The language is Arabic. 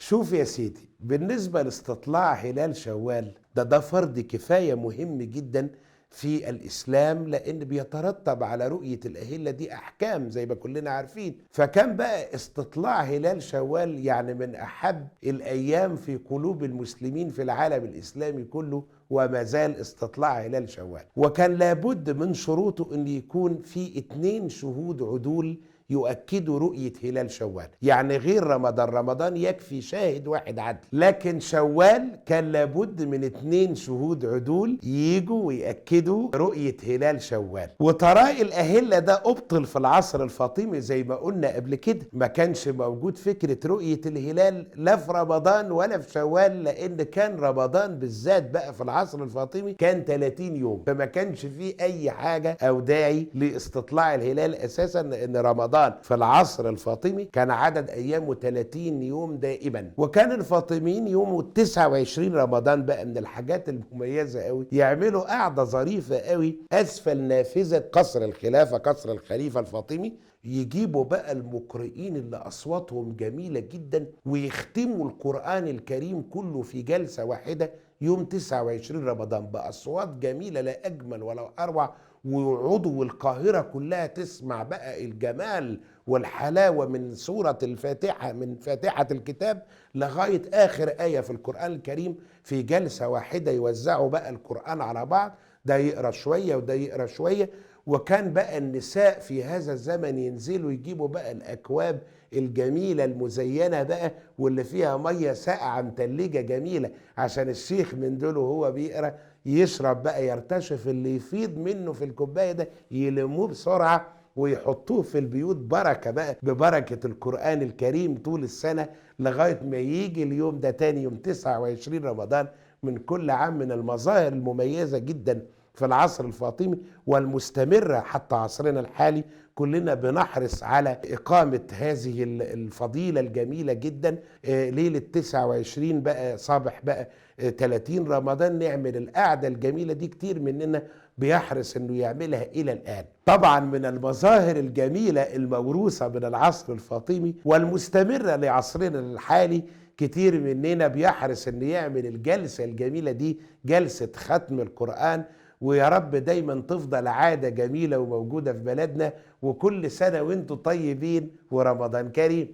شوف يا سيدي، بالنسبة لاستطلاع هلال شوال ده فرض كفاية مهم جدا في الإسلام، لأن بيترتب على رؤية الأهلة دي أحكام زي ما كلنا عارفين. فكان بقى استطلاع هلال شوال يعني من أحب الأيام في قلوب المسلمين في العالم الإسلامي كله، وما زال استطلاع هلال شوال. وكان لابد من شروطه أن يكون في 2 شهود عدول يؤكدوا رؤية هلال شوال. يعني غير رمضان يكفي شاهد واحد عدل، لكن شوال كان لابد من 2 شهود عدول ييجوا ويأكدوا رؤية هلال شوال. وطرائق الأهلة ده أبطل في العصر الفاطمي زي ما قلنا قبل كده، ما كانش موجود فكرة رؤية الهلال لا في رمضان ولا في شوال، لأن كان رمضان بالذات بقى في العصر الفاطمي كان 30 يوم، فما كانش فيه أي حاجة أو داعي لاستطلاع الهلال أساسا، لأن رمضان في العصر الفاطمي كان عدد أيامه 30 يوم دائما. وكان الفاطميين يوم 29 رمضان بقى من الحاجات المميزة قوي يعملوا قعدة ظريفة قوي أسفل نافذة قصر الخلافة، قصر الخليفة الفاطمي، يجيبوا بقى المقرئين اللي أصواتهم جميلة جدا ويختموا القرآن الكريم كله في جلسة واحدة يوم 29 رمضان بأصوات جميلة لا أجمل ولا أروع، ويقعدوا القاهرة كلها تسمع بقى الجمال والحلاوة من سورة الفاتحة، من فاتحة الكتاب لغاية آخر آية في القرآن الكريم في جلسة واحدة. يوزعوا بقى القرآن على بعض، ده يقرأ شوية وده يقرأ شوية. وكان بقى النساء في هذا الزمن ينزلوا يجيبوا بقى الأكواب الجميلة المزينة بقى واللي فيها مية ساقعة متلجة جميلة، عشان الشيخ من دول وهو بيقرأ يشرب بقى، يرتشف اللي يفيض منه في الكوباية ده يلموه بسرعة ويحطوه في البيوت بركة بقى ببركة القرآن الكريم طول السنة، لغاية ما يجي اليوم ده تاني يوم 29 رمضان من كل عام. من المظاهر المميزة جدا في العصر الفاطمي والمستمرة حتى عصرنا الحالي. كلنا بنحرص على إقامة هذه الفضيلة الجميلة جدا. ليلة 29 بقى صباح بقى 30 رمضان نعمل القعدة الجميلة دي، كتير مننا بيحرص انه يعملها الى الان. طبعا من المظاهر الجميلة الموروثة من العصر الفاطمي والمستمرة لعصرنا الحالي، كتير مننا بيحرص انه يعمل الجلسة الجميلة دي، جلسة ختم القرآن. ويا رب دايما تفضل عادة جميلة وموجودة في بلدنا، وكل سنة وانتم طيبين ورمضان كريم.